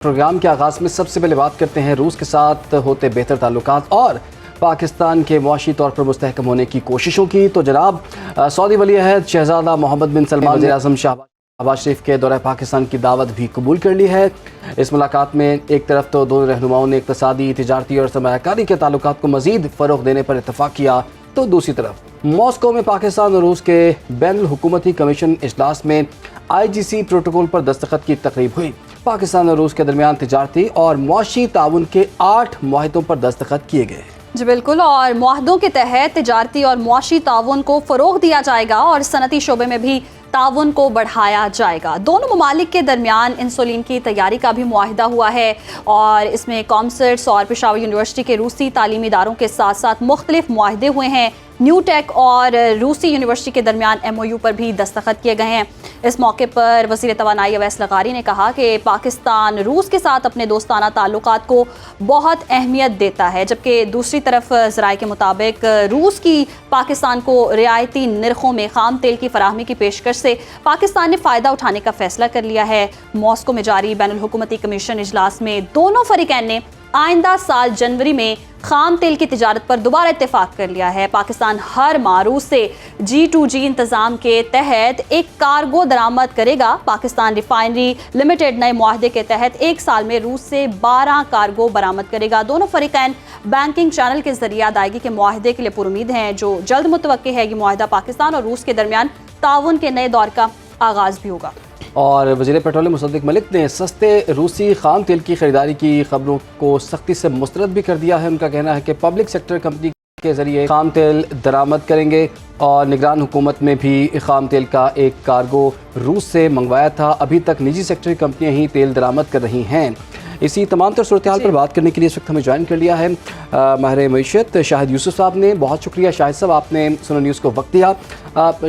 Programme के आगाज में सबसे पहले बात करते हैं रूस के साथ होते बेहतर ताल्लुकात और पाकिस्तान के मुआशी तौर पर मुस्तहकम होने की कोशिशों की। तो जनाब सऊदी वली अहद शहजादा मोहम्मद बिन सलमान वज़ीर आज़म शहबाज शरीफ के दौरे पाकिस्तान की दावत भी कबूल कर ली है। इस मुलाकात में एक तरफ तो दोनों रहनुमाओं ने इक़्तिसादी, तिजारती और सरमायाकारी के ताल्लुकात को मज़ीद फ़रोग़ देने पर इत्तफ़ाक़ किया, तो दूसरी तरफ मॉस्को में पाकिस्तान और रूस के बैनुल हुकूमती कमीशन इजलास में IGC प्रोटोकॉल पर दस्तखत की तकरीब हुई। पाकिस्तान और रूस के दरमियान तिजारती और मुआशी ताउन के 8 मुआहिदों पर दस्तखत किए गए। जी बिल्कुल, और मुआहदों के तहत तिजारती और मुआशी ताउन को फ़रोग़ दिया जाएगा और सनती शोबे में भी ताउन को बढ़ाया जाएगा। दोनों ममालिक के दरमियान इंसुलिन की तैयारी का भी मुआहिदा हुआ है और इसमें कॉमसर्ट्स और पेशावर यूनिवर्सिटी के रूसी तालीमी इदारों के साथ साथ मुख्तलिफ मुआहिदे हुए हैं। न्यू टेक और रूसी यूनिवर्सिटी के दरमियान MOU पर भी दस्तखत किए गए हैं। इस मौके पर वज़ीर तवानाई अवैस लगारी ने कहा कि पाकिस्तान रूस के साथ अपने दोस्ताना ताल्लुकात को बहुत अहमियत देता है, जबकि दूसरी तरफ ज़राए के मुताबिक रूस की पाकिस्तान को रियायती निर्खों में खाम तेल की फराहमी की पेशकश से पाकिस्तान ने फ़ायदा उठाने का फैसला कर लिया है। मॉस्को में जारी बैनुल हुकूमती कमीशन इजलास में दोनों फरीकैन ने आइंदा साल जनवरी में खाम तेल की तिजारत पर दोबारा इत्तेफाक कर लिया है। पाकिस्तान हर माह रूस से G2G इंतज़ाम के तहत एक कार्गो दरामद करेगा। पाकिस्तान रिफाइनरी लिमिटेड नए मुआहदे के तहत एक साल में रूस से 12 कार्गो बरामद करेगा। दोनों फरीकैन बैंकिंग चैनल के जरिए अदायगी के मुआहदे के लिए पुरुमीद हैं, जो जल्द मुतवक्किल है। ये मुआहदा पाकिस्तान और रूस के दरमियान ताउन के नए दौर का आगाज़ भी होगा। और वज़ीर पेट्रोलियम मुसद्दिक मलिक ने सस्ते रूसी खाम तेल की खरीदारी की खबरों को सख्ती से मुस्तरद भी कर दिया है। उनका कहना है कि पब्लिक सेक्टर कंपनी के जरिए खाम तेल दरामद करेंगे और निगरान हुकूमत में भी खाम तेल का एक कार्गो रूस से मंगवाया था। अभी तक निजी सेक्टर कंपनियां ही तेल दरामद कर रही हैं। इसी तमाम तर सूरत हाल पर बात करने के लिए इस वक्त हमें ज्वाइन कर लिया है माहिर मईशत शाहिद यूसुफ साहब ने। बहुत शुक्रिया शाहिद साहब, आपने सुनो न्यूज़ को वक्त दिया।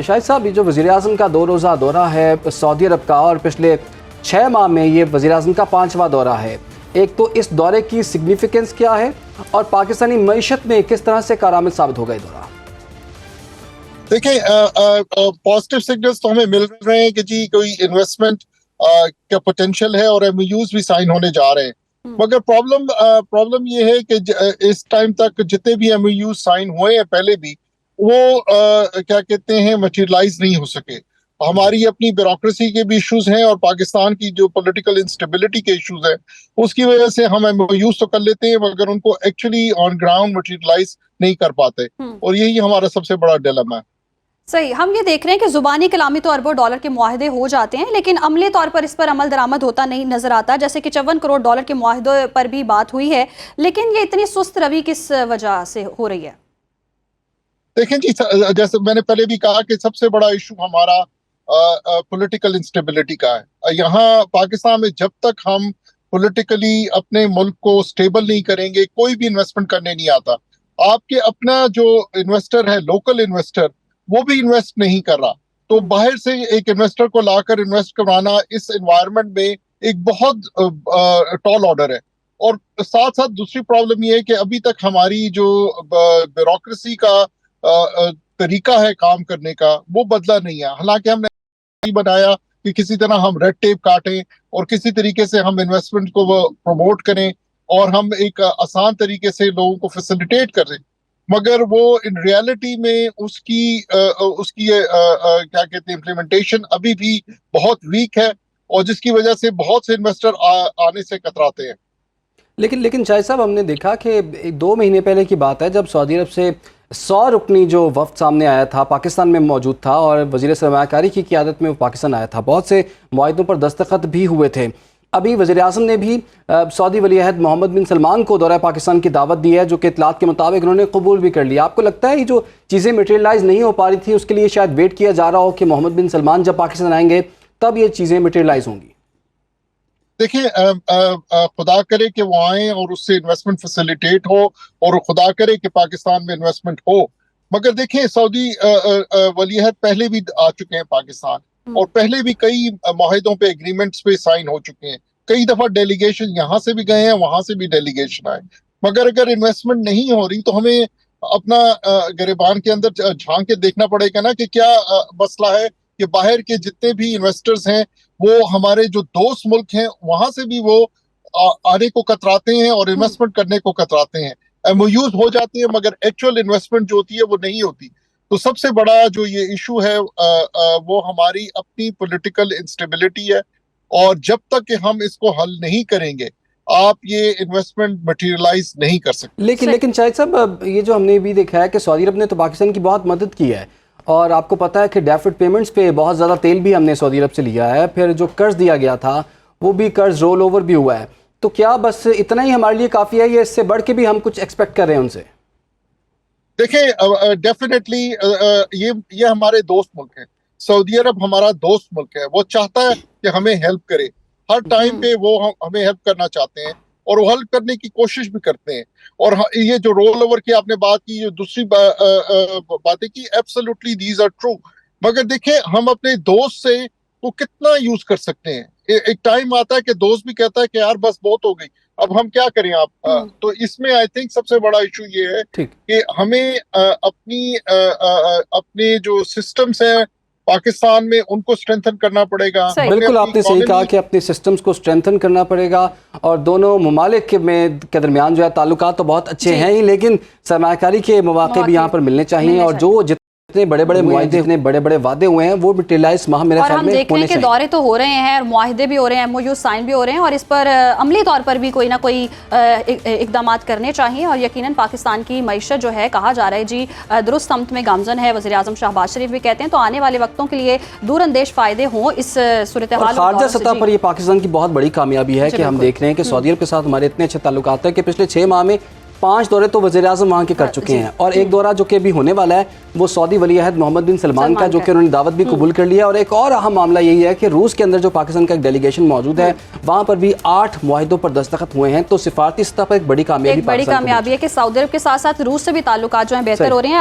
शाहिद साहब, ये जो वज़ीर आज़म का 2 रोज़ा दौरा है सऊदी अरब का और पिछले 6 माह में ये वज़ीर आज़म का 5वां दौरा है, एक तो इस दौरे की सिग्निफिकेंस क्या है और पाकिस्तानी मईशत में किस तरह से कारआमद साबित होगा ये दौरा? देखें, पॉजिटिव सिग्नल्स तो हमें मिल रहे हैं कि जी कोई इन्वेस्टमेंट का पोटेंशियल है और MOUs भी साइन होने जा रहे हैं। मगर प्रॉब्लम ये है कि इस टाइम तक जितने भी MOUs साइन हुए हैं पहले भी, वो क्या कहते हैं, मटेरियलाइज नहीं हो सके। हमारी अपनी ब्यूरोक्रेसी के भी इश्यूज हैं और पाकिस्तान की जो पॉलिटिकल इंस्टेबिलिटी के इश्यूज हैं, उसकी वजह से हम MOUs तो कर लेते हैं मगर उनको एक्चुअली ऑन ग्राउंड मटेरियलाइज नहीं कर पाते, और यही हमारा सबसे बड़ा डिलेमा है। सही, हम ये देख रहे हैं कि जुबानी कलामी तो अरबों डॉलर के मुआहदे हो जाते हैं, लेकिन अमली तौर पर इस पर अमल दरामद होता नहीं नजर आता। जैसे कि 54 करोड़ डॉलर के मुआहदे पर भी बात हुई है, लेकिन ये इतनी सुस्त रवि किस वजह से हो रही है? देखें जी, जैसे मैंने पहले भी कहा कि सबसे बड़ा इशू हमारा पॉलिटिकल इंस्टेबिलिटी का है। यहाँ पाकिस्तान में जब तक हम पॉलिटिकली अपने मुल्क को स्टेबल नहीं करेंगे, कोई भी इन्वेस्टमेंट करने नहीं आता। आपके अपना जो इन्वेस्टर है, लोकल इन्वेस्टर, वो भी इन्वेस्ट नहीं कर रहा, तो बाहर से एक इन्वेस्टर को लाकर इन्वेस्ट करवाना इस एनवायरनमेंट में एक बहुत टॉल ऑर्डर है। और साथ साथ दूसरी प्रॉब्लम ये है कि अभी तक हमारी जो ब्यूरोक्रेसी का तरीका है काम करने का, वो बदला नहीं है। हालांकि हमने बनाया कि किसी तरह हम रेड टेप काटें और किसी तरीके से हम इन्वेस्टमेंट को प्रमोट करें और हम एक आसान तरीके से लोगों को फैसिलिटेट करें, मगर वो इन रियलिटी में उसकी क्या कहते हैं, इम्प्लीमेंटेशन अभी भी बहुत वीक है, और जिसकी वजह से बहुत से इन्वेस्टर आने से कतराते हैं। लेकिन शाहिद साहब, हमने देखा कि 2 महीने पहले की बात है जब सऊदी अरब से 100 रुकनी जो वफ्द सामने आया था, पाकिस्तान में मौजूद था और वज़ीर सरमायाकारी की क़ियादत में वो पाकिस्तान आया था। बहुत से मुआहिदों पर दस्तखत भी हुए थे। अभी वज़ीर आज़म ने भी सऊदी वली अहद मोहम्मद बिन सलमान को दौरा पाकिस्तान की दावत दी है, जो कि इतलात के मुताबिक उन्होंने कबूल भी कर लिया। आपको लगता है ये जो चीज़ें मटेरियलाइज नहीं हो पा रही थी, उसके लिए शायद वेट किया जा रहा हो कि मोहम्मद बिन सलमान जब पाकिस्तान आएंगे तब ये चीज़ें मटेरियलाइज होंगी? देखिए, खुदा करे कि वो आए और उससे इन्वेस्टमेंट फैसिलिटेट हो, और खुदा करे कि पाकिस्तान में इन्वेस्टमेंट हो। मगर देखिए, सऊदी वली अहद पहले भी आ चुके हैं पाकिस्तान, और पहले भी कई माहिदों पे, एग्रीमेंट्स पे साइन हो चुके हैं। कई दफा डेलीगेशन यहाँ से भी गए हैं, वहां से भी डेलीगेशन आए। मगर अगर इन्वेस्टमेंट नहीं हो रही तो हमें अपना गिरेबान के अंदर झांक के देखना पड़ेगा ना कि क्या मसला है, कि बाहर के जितने भी इन्वेस्टर्स हैं वो हमारे जो दोस्त मुल्क हैं वहां से भी वो आने को कतराते हैं और इन्वेस्टमेंट करने को कतराते हैं। एमओयूज हो जाती है मगर एक्चुअल इन्वेस्टमेंट जो होती है वो नहीं होती। तो सबसे बड़ा जो ये इशू है वो हमारी अपनी पॉलिटिकल इंस्टेबिलिटी है, और जब तक कि हम इसको हल नहीं करेंगे आप ये इन्वेस्टमेंट मटेरियलाइज नहीं कर सकते। लेकिन शाहिद साहब, ये जो हमने भी देखा है कि सऊदी अरब ने तो पाकिस्तान की बहुत मदद की है, और आपको पता है कि डेफर्ड पेमेंट्स पे बहुत ज़्यादा तेल भी हमने सऊदी अरब से लिया है, फिर जो कर्ज दिया गया था वो भी कर्ज रोल ओवर भी हुआ है। तो क्या बस इतना ही हमारे लिए काफ़ी है, या इससे बढ़ के भी हम कुछ एक्सपेक्ट कर रहे हैं उनसे? देखें, डेफिनेटली ये हमारे दोस्त मुल्क हैं। सऊदी अरब हमारा दोस्त मुल्क है, वो चाहता है कि हमें हेल्प करे। हर टाइम पे वो हमें हेल्प करना चाहते हैं और वो हेल्प करने की कोशिश भी करते हैं। और ये जो रोल ओवर की आपने बात की, दूसरी बातें की, एब्सोल्युटली दीज आर ट्रू। मगर देखें, हम अपने दोस्त से वो कितना यूज कर सकते हैं। एक टाइम आता है कि दोस्त भी कहता है कि यार बस बहुत हो गई, अब हम क्या करें आप। तो इसमें आई थिंक सबसे बड़ा इशू ये है कि हमें अपने जो सिस्टम्स हैं पाकिस्तान में उनको स्ट्रेंथन करना पड़ेगा। बिल्कुल, आपने सही कहा कि अपने सिस्टम्स को स्ट्रेंथन करना पड़ेगा, और दोनों ममालिक के दरमियान जो है ताल्लुकात तो बहुत अच्छे हैं ही, लेकिन सरमायाकारी के मौके भी यहाँ पर मिलने चाहिए, और जो जितने बड़े बड़े मुआहदे, इतने बड़े बड़े वादे हुए हैं वो मटेरियलाइज मेरे ख्याल में होने चाहिए। हम देख रहे हैं कि दौरे तो हो रहे हैं और मुआहदे भी हो रहे हैं, एमओयू साइन भी हो रहे हैं, और इस पर अमली तौर पर भी कोई ना कोई इकदाम करने चाहिए। और यकीनन पाकिस्तान की मईशत जो है, कहा जा रहा है जी दुरुस्त समत में गामजन है, वज़ीर आज़म शहबाज शरीफ भी कहते हैं, तो आने वाले वक्तों के लिए दूरअंदेश फायदे हों इस सूरत हाल। खारजा सतह पर ये पाकिस्तान की बहुत बड़ी कामयाबी है कि हम देख रहे हैं कि सऊदी अरब के साथ हमारे इतने अच्छे ताल्लुकात हैं कि पिछले 6 माह में 5 दौरे तो वज़ीर आज़म वहाँ के कर चुके हैं, और एक दौरा जो कि अभी होने वाला है वो सऊदी वली अहद मोहम्मद बिन सलमान का, जो कि उन्होंने दावत भी कबूल कर लिया। और एक और अहम मामला यही है कि रूस के अंदर जो पाकिस्तान का एक डेलीगेशन मौजूद है, वहाँ पर भी 8 मुआहिदों पर दस्तखत हुए हैं। तो सिफारती सतह पर एक बड़ी कामयाबी है कि सऊदी अरब के साथ साथ रूस से भी ताल्लुकात जो है बेहतर हो रहे हैं।